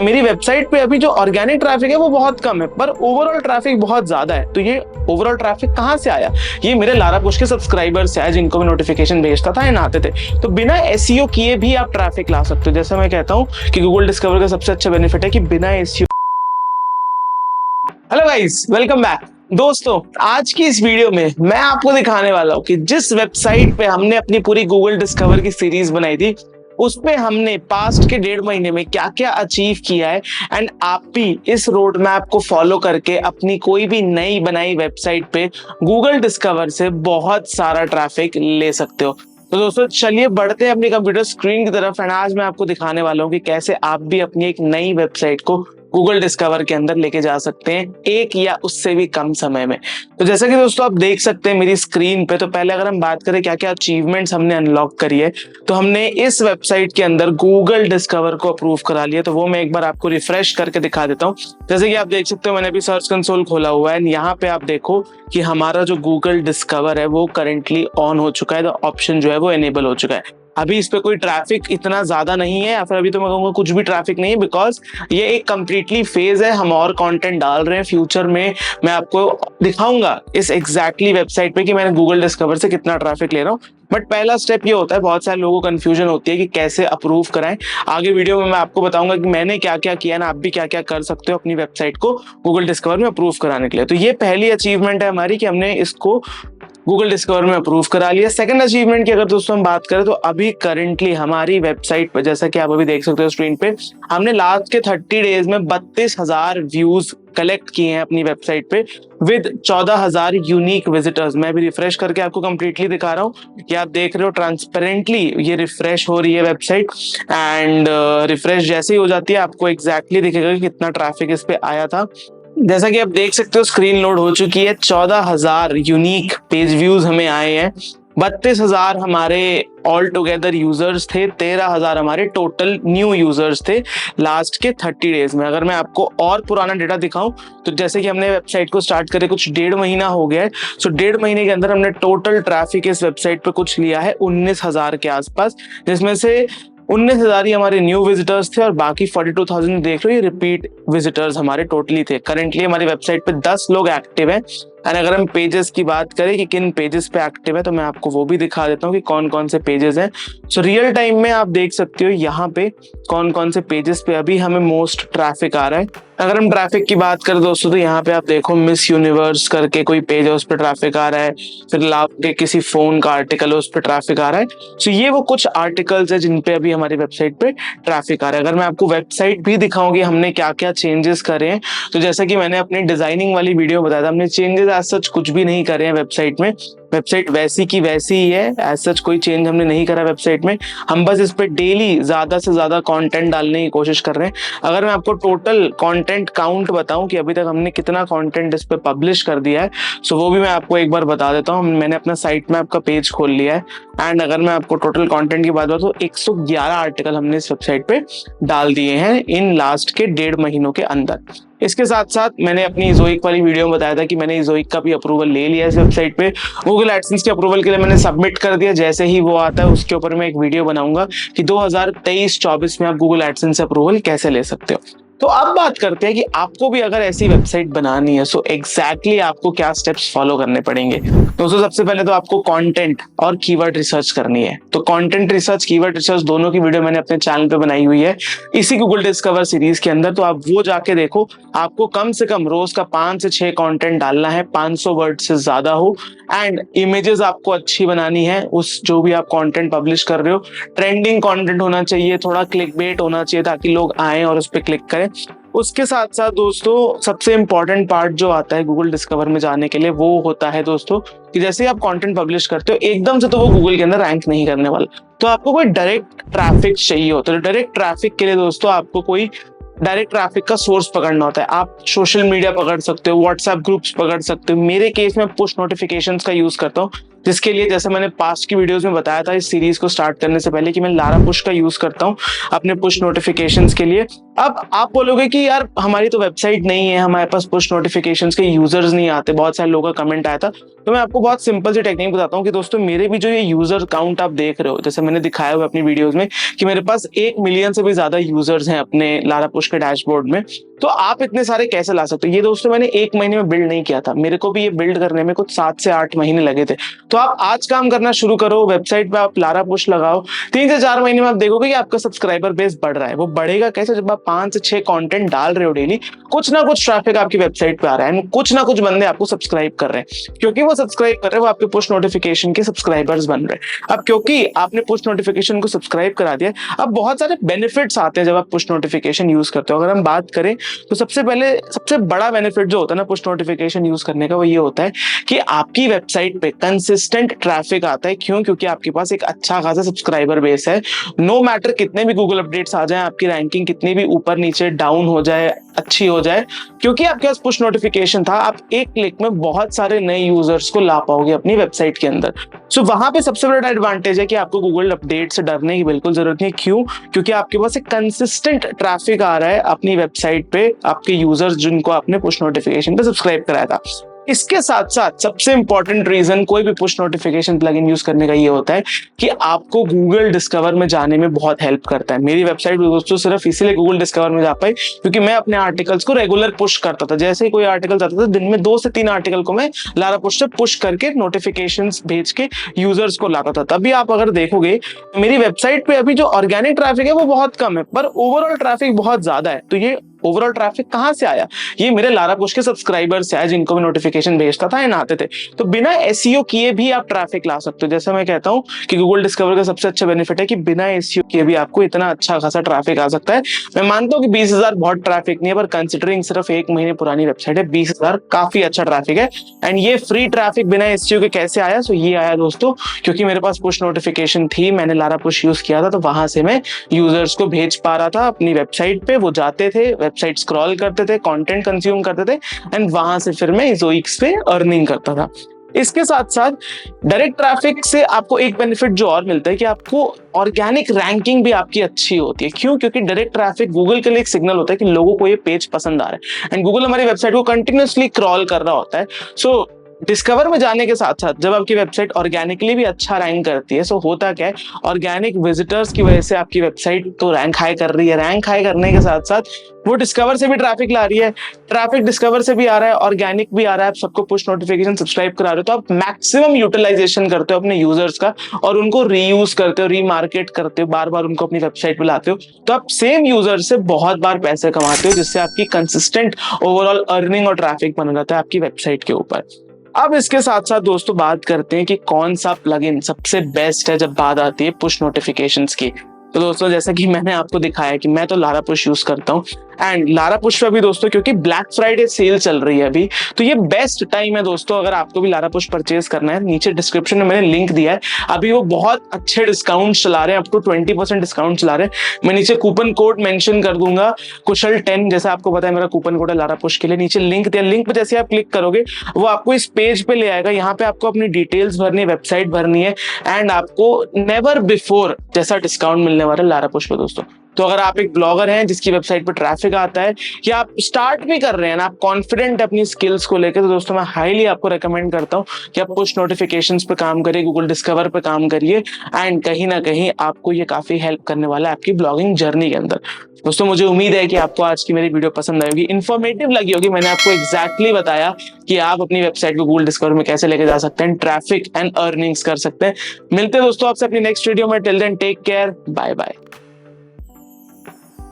मेरी वेबसाइट पे अभी जो ऑर्गेनिक ट्रैफिक है वो बहुत कम है, पर ओवरऑल ट्रैफिक बहुत ज्यादा है। तो ये ओवरऑल ट्रैफिक कहाँ से आया? ये मेरे लारापुश के सब्सक्राइबर्स है जिनको मैं नोटिफिकेशन भेजता था, आते थे। तो बिना एसईओ किए भी आप ट्रैफिक ला सकते हो। जैसे मैं कहता हूँ कि गूगल डिस्कवर का सबसे अच्छा बेनिफिट है कि बिना SEO. Hello guys, welcome back. दोस्तों, आज की इस वीडियो में मैं आपको दिखाने वाला हूं कि जिस वेबसाइट पे हमने अपनी पूरी गूगल डिस्कवर की सीरीज बनाई थी, उसपे हमने पास्ट के 1.5 महीने में क्या क्या अचीव किया है, एंड आप भी इस रोड मैप को फॉलो करके अपनी कोई भी नई बनाई वेबसाइट पे गूगल डिस्कवर से बहुत सारा ट्रैफिक ले सकते हो। तो दोस्तों, चलिए बढ़ते हैं अपनी कंप्यूटर स्क्रीन की तरफ। एंड आज मैं आपको दिखाने वाला हूँ कि कैसे आप भी अपनी एक नई वेबसाइट को गूगल डिस्कवर के अंदर लेके जा सकते हैं एक या उससे भी कम समय में। तो जैसा कि दोस्तों आप देख सकते हैं मेरी स्क्रीन पे, तो पहले अगर हम बात करें क्या क्या अचीवमेंट्स हमने अनलॉक करी है, तो हमने इस वेबसाइट के अंदर गूगल डिस्कवर को अप्रूव करा लिया। तो वो मैं एक बार आपको रिफ्रेश करके दिखा देता हूँ। जैसे कि आप देख सकते हो, मैंने अभी सर्च कंसोल खोला हुआ है। यहाँ पे आप देखो कि हमारा जो गूगल डिस्कवर है वो करेंटली ऑन हो चुका है। तो ऑप्शन जो है वो एनेबल हो चुका है। अभी इस पे कोई ट्रैफिक इतना ज्यादा नहीं है, या फिर अभी तो मैं कहूँगा कुछ भी ट्रैफिक नहीं है, बिकॉज ये एक कंप्लीटली फेज है। हम और कंटेंट डाल रहे हैं। फ्यूचर में मैं आपको दिखाऊंगा इस एग्जैक्टली वेबसाइट पे कि मैंने गूगल डिस्कवर से कितना ट्रैफिक ले रहा हूँ। बट पहला स्टेप ये होता है, बहुत सारे लोगों को कंफ्यूजन होती है कि कैसे अप्रूव कराएं। आगे वीडियो में मैं आपको बताऊंगा कि मैंने क्या क्या किया ना, आप भी क्या क्या कर सकते हो अपनी वेबसाइट को गूगल डिस्कवर में अप्रूव कराने के लिए। तो ये पहली अचीवमेंट है हमारी कि हमने इसको गूगल डिस्कवर में अप्रूव करा लिया। सेकंड अचीवमेंट की अगर दोस्तों हम बात करें, तो अभी करंटली हमारी वेबसाइट पर, जैसा कि आप अभी देख सकते हो स्क्रीन पे, हमने लास्ट के 30 डेज में 32,000 व्यूज कलेक्ट किए हैं अपनी वेबसाइट पे विद 14,000 यूनिक विजिटर्स। मैं भी रिफ्रेश करके आपको कंप्लीटली दिखा रहा हूँ कि आप देख रहे हो ट्रांसपेरेंटली ये रिफ्रेश हो रही है वेबसाइट। एंड रिफ्रेश जैसे ही हो जाती है आपको एग्जैक्टली दिखेगा कि कितना ट्रैफिक इस पे आया था। जैसा कि आप देख सकते हो स्क्रीन लोड हो चुकी है। 14,000 यूनिक पेज व्यूज हमें आए हैं। 32,000 हमारे ऑल टुगेदर यूजर्स थे। 13,000 हमारे टोटल न्यू यूजर्स थे लास्ट के 30 डेज में। अगर मैं आपको और पुराना डेटा दिखाऊं, तो जैसे कि हमने वेबसाइट को स्टार्ट करे कुछ 1.5 महीना हो गया है। सो 1.5 महीने के अंदर हमने टोटल ट्रैफिक इस वेबसाइट पे कुछ लिया है 19,000 के आसपास, जिसमें से 19,000 ही हमारे न्यू विजिटर्स थे और बाकी 42,000 देख लो ये रिपीट विजिटर्स हमारे टोटली थे। करंटली हमारी वेबसाइट पे 10 लोग एक्टिव हैं। एंड अगर हम पेजेस की बात करें कि किन पेजेस पे एक्टिव है, तो मैं आपको वो भी दिखा देता हूँ कि कौन कौन से पेजेस हैं। सो रियल टाइम में आप देख सकते हो यहाँ पे कौन कौन से पेजेस पे अभी हमें मोस्ट ट्रैफिक आ रहा है। अगर हम ट्रैफिक की बात करें दोस्तों, तो यहाँ पे आप देखो मिस यूनिवर्स करके कोई पेज है, उस पर ट्रैफिक आ रहा है। फिर लाभ के किसी फोन का आर्टिकल है, उस पर ट्रैफिक आ रहा है। सो ये वो कुछ आर्टिकल्स है जिन पे अभी हमारी वेबसाइट पे ट्रैफिक आ रहा है। अगर मैं आपको वेबसाइट भी दिखाऊंगी हमने क्या क्या चेंजेस करे हैं, तो जैसा कि मैंने अपनी डिजाइनिंग वाली वीडियो बताया था, हमने चेंजेस एज सच कुछ भी नहीं करे हैं वेबसाइट में। वेबसाइट वैसी की वैसी ही है। एज सच कोई चेंज हमने नहीं करा वेबसाइट में। हम बस इस पे डेली ज्यादा से ज्यादा कंटेंट डालने की कोशिश कर रहे हैं। अगर मैं आपको टोटल कंटेंट काउंट बताऊं कि अभी तक हमने कितना कंटेंट इस पे पब्लिश कर दिया है, सो वो भी मैं आपको एक बार बता देता हूं। मैंने अपना साइट मैप का पेज खोल लिया है। एंड अगर मैं आपको टोटल कंटेंट की बात बताऊं, तो 111 आर्टिकल हमने इस वेबसाइट पे डाल दिए हैं इन लास्ट के 1.5 महीनों के अंदर। इसके साथ साथ मैंने अपनी ज़ोइक वाली वीडियो में बताया था कि मैंने ज़ोइक का भी अप्रूवल ले लिया इस वेबसाइट पे। गूगल एडसेंस के अप्रूवल के लिए मैंने सबमिट कर दिया। जैसे ही वो आता है उसके ऊपर मैं एक वीडियो बनाऊंगा कि 2023-24 में आप गूगल एडसेंस से अप्रूवल कैसे ले सकते हो। तो अब बात करते हैं कि आपको भी अगर ऐसी वेबसाइट बनानी है, सो एग्जैक्टली आपको क्या स्टेप्स फॉलो करने पड़ेंगे। दोस्तों, सबसे पहले तो आपको कंटेंट और कीवर्ड रिसर्च करनी है। तो कंटेंट रिसर्च, कीवर्ड रिसर्च दोनों की वीडियो मैंने अपने चैनल पे बनाई हुई है इसी गूगल डिस्कवर सीरीज के अंदर। तो आप वो जाके देखो। आपको कम से कम रोज का 5 से 6 कंटेंट डालना है, 500 वर्ड से ज्यादा हो। एंड इमेजेस आपको अच्छी बनानी है उस जो भी आप कंटेंट पब्लिश कर रहे हो। ट्रेंडिंग कंटेंट होना चाहिए, थोड़ा क्लिकबेट होना चाहिए ताकि लोग आए और उस पर क्लिक करें। उसके साथ साथ दोस्तों, सबसे इंपॉर्टेंट पार्ट जो आता है गूगल डिस्कवर में जाने के लिए, वो होता है दोस्तों कि जैसे आप कंटेंट पब्लिश करते हो एकदम से तो वो गूगल के अंदर रैंक नहीं करने वाला। तो आपको कोई डायरेक्ट ट्रैफिक चाहिए होता है। तो डायरेक्ट ट्रैफिक के लिए दोस्तों आपको कोई डायरेक्ट ट्रैफिक का सोर्स पकड़ना होता है। आप सोशल मीडिया पकड़ सकते हो, व्हाट्सएप ग्रुप्स पकड़ सकते हो। मेरे केस में पुश नोटिफिकेशंस का यूज करता हूँ। जिसके लिए जैसे मैंने पास्ट की वीडियोस में बताया था इस सीरीज को स्टार्ट करने से पहले कि मैं लारा पुश का यूज करता हूँ अपने पुश नोटिफिकेशंस के लिए। अब आप बोलोगे कि यार हमारी तो वेबसाइट नहीं है, हमारे पास पुश नोटिफिकेशंस के यूजर्स नहीं आते, बहुत सारे लोगों का कमेंट आया था। तो मैं आपको बहुत सिंपल सी टेक्निक बताता हूँ कि दोस्तों मेरे भी जो ये यूजर काउंट आप देख रहे हो, जैसे मैंने दिखाया हुआ अपनी वीडियोस में कि मेरे पास 1 मिलियन से भी ज्यादा यूजर्स हैं अपने लारा पुश के डैशबोर्ड में। तो आप इतने सारे कैसे ला सकते हो? ये दोस्तों मैंने 1 महीने में बिल्ड नहीं किया था, मेरे को भी ये बिल्ड करने में कुछ 7 से 8 महीने लगे थे। तो आप आज काम करना शुरू करो, वेबसाइट पे आप लारा पुश लगाओ, 3 से 4 महीने में आप देखोगे कि आपका सब्सक्राइबर बेस बढ़ रहा है। वो बढ़ेगा कैसे? जब आप 5 से 6 कंटेंट डाल रहे हो डेली, कुछ ना कुछ ट्रैफिक आपकी वेबसाइट पे आ रहा है, कुछ ना कुछ बंदे आपको सब्सक्राइब कर रहे हैं। क्योंकि वो सब्सक्राइब कर रहे हैं, वो आपके पुश नोटिफिकेशन के सब्सक्राइबर्स बन रहे हैं। अब क्योंकि आपने पुश नोटिफिकेशन को सब्सक्राइब करा दिया, अब बहुत सारे बेनिफिट्स आते हैं जब आप पुश नोटिफिकेशन यूज करते हो। अगर हम बात करें तो सबसे बड़ा बेनिफिट जो होता है ना पुश नोटिफिकेशन यूज करने का, वो ये होता है कि आपकी वेबसाइट पे कंसिस्टेंट ट्रैफिक आता है। क्यों? क्योंकि आपके पास एक अच्छा खासा सब्सक्राइबर बेस है। नो मैटर कितने भी गूगल अपडेट्स आ जाए, आपकी रैंकिंग कितनी भी ऊपर नीचे डाउन हो जाए, अच्छी हो जाए, क्योंकि आपके पास पुश नोटिफिकेशन था, आप एक क्लिक में बहुत सारे नए यूजर्स को ला पाओगे अपनी वेबसाइट के अंदर। सो वहां पे सबसे बड़ा एडवांटेज है कि आपको गूगल अपडेट से डरने की बिल्कुल जरूरत नहीं। क्यों? क्योंकि आपके पास एक कंसिस्टेंट ट्रैफिक आ रहा है अपनी वेबसाइट पे, आपके यूजर्स जिनको आपने पुश नोटिफिकेशन पे सब्सक्राइब कराया था। इसके साथ साथ सबसे इंपॉर्टेंट रीजन कोई भी पुश नोटिफिकेशन प्लगइन यूज करने का ये होता है कि आपको गूगल डिस्कवर में जाने में बहुत हेल्प करता है। मेरी वेबसाइट दोस्तों सिर्फ इसीलिए गूगल डिस्कवर में जा पाई क्योंकि मैं अपने आर्टिकल्स को रेगुलर पुश करता था। जैसे ही कोई आर्टिकल आता था, दिन में 2 से 3 आर्टिकल को मैं लारा पुश से पुश करके नोटिफिकेशंस भेज के यूजर्स को लाता था। तभी आप अगर देखोगे मेरी वेबसाइट पे अभी जो ऑर्गेनिक ट्रैफिक है वो बहुत कम है, पर ओवरऑल ट्रैफिक बहुत ज्यादा है। तो ये ओवरऑल ट्रैफिक कहां से आया? ये मेरे लारा पुश के सब्सक्राइबर्स से आया, जिनको मैं नोटिफिकेशन भेजता था एंड आते थे। तो बिना एसईओ किए भी आप ट्रैफिक ला सकते हो। जैसे मैं कहता हूं कि गूगल डिस्कवर का सबसे अच्छा बेनिफिट है कि बिना एसईओ किए भी आपको इतना अच्छा खासा ट्रैफिक आ सकता है। मैं मानता हूं कि 20,000 बहुत ट्रैफिक नहीं है, पर कंसिडरिंग सिर्फ 1 महीने पुरानी वेबसाइट है, 20,000 काफी अच्छा ट्रैफिक है। एंड ये फ्री ट्रैफिक बिना एसईओ के कैसे आया? सो ये आया दोस्तों क्योंकि मेरे पास पुश नोटिफिकेशन थी, मैंने लारा पुश यूज किया था, तो वहां से मैं यूजर्स को भेज पा रहा था अपनी वेबसाइट पे। वो जाते थे, वेबसाइट स्क्रॉल करते थे, कंटेंट कंज्यूम करते थे एंड वहां से फिर मैं इज़ोइक्स पे अर्निंग करता था। इसके साथ साथ डायरेक्ट ट्रैफिक से आपको एक बेनिफिट जो और मिलता है कि आपको ऑर्गेनिक रैंकिंग भी आपकी अच्छी होती है। क्यों? क्योंकि डायरेक्ट ट्रैफिक गूगल के लिए एक सिग्नल होता है कि लोगों को ये पेज पसंद आ रहा है एंड गूगल हमारी वेबसाइट को कंटिन्यूअसली क्रॉल कर रहा होता है। सो डिस्कवर में जाने के साथ साथ जब आपकी वेबसाइट ऑर्गेनिकली भी अच्छा रैंक करती है, सो होता क्या है, ऑर्गेनिक विजिटर्स की वजह से आपकी वेबसाइट तो रैंक हाई कर रही है। रैंक हाई करने के साथ साथ वो डिस्कवर से भी ट्रैफिक ला रही है, ट्रैफिक डिस्कवर से भी आ रहा है, ऑर्गेनिक भी आ रहा है, आप सबको पुश नोटिफिकेशन सब्सक्राइब करा रहे हो, तो आप मैक्सिमम यूटिलाइजेशन करते हो अपने यूजर्स का और उनको रीयूज करते हो, रीमार्केट करते हो, बार बार उनको अपनी वेबसाइट पे लाते हो। तो आप सेम यूजर से बहुत बार पैसे कमाते हो, जिससे आपकी कंसिस्टेंट ओवरऑल अर्निंग और ट्रैफिक बना रहता है आपकी वेबसाइट के ऊपर। अब इसके साथ साथ दोस्तों बात करते हैं कि कौन सा प्लगइन सबसे बेस्ट है जब बात आती है पुश नोटिफिकेशंस की। तो दोस्तों जैसा कि मैंने आपको दिखाया कि मैं तो लारा पुश यूज करता हूँ एंड लारा पुश पे भी दोस्तों क्योंकि ब्लैक फ्राइडे सेल चल रही है अभी, तो ये बेस्ट टाइम है दोस्तों अगर आपको भी लारा पुश परचेज करना है। नीचे डिस्क्रिप्शन में मैंने लिंक दिया है, अभी वो बहुत अच्छे डिस्काउंट चला रहे हैं, अप टू 20% डिस्काउंट चला रहे हैं। मैं नीचे कूपन कोड मेंशन कर दूंगा, कुशल10, जैसा आपको पता है मेरा कूपन कोड है लारा पुश के लिए। नीचे लिंक दिया, लिंक पे जैसे आप क्लिक करोगे वो आपको इस पेज पे ले आएगा। यहाँ पे आपको अपनी डिटेल्स भरनी है, वेबसाइट भरनी है एंड आपको नेवर बिफोर जैसा डिस्काउंट मिलने वाला है लारा पुश पे दोस्तों। तो अगर आप एक ब्लॉगर हैं जिसकी वेबसाइट पर ट्रैफिक आता है या आप स्टार्ट भी कर रहे हैं ना, आप कॉन्फिडेंट अपनी स्किल्स को लेकर, तो दोस्तों मैं हाईली आपको रेकमेंड करता हूं कि आप पुश नोटिफिकेशंस पे काम करिए, गूगल डिस्कवर पे काम करिए एंड कहीं ना कहीं आपको ये काफी हेल्प करने वाला है आपकी ब्लॉगिंग जर्नी के अंदर। दोस्तों मुझे उम्मीद है कि आपको आज की मेरी वीडियो पसंद आएगी, इन्फॉर्मेटिव लगी होगी। मैंने आपको एग्जैक्टली बताया कि आप अपनी वेबसाइट को गूगल डिस्कवर में कैसे लेके जा सकते हैं, ट्रैफिक एंड अर्निंग्स कर सकते हैं। मिलते हैं दोस्तों आपसे अपनी नेक्स्ट वीडियो में। Till then take care, bye bye.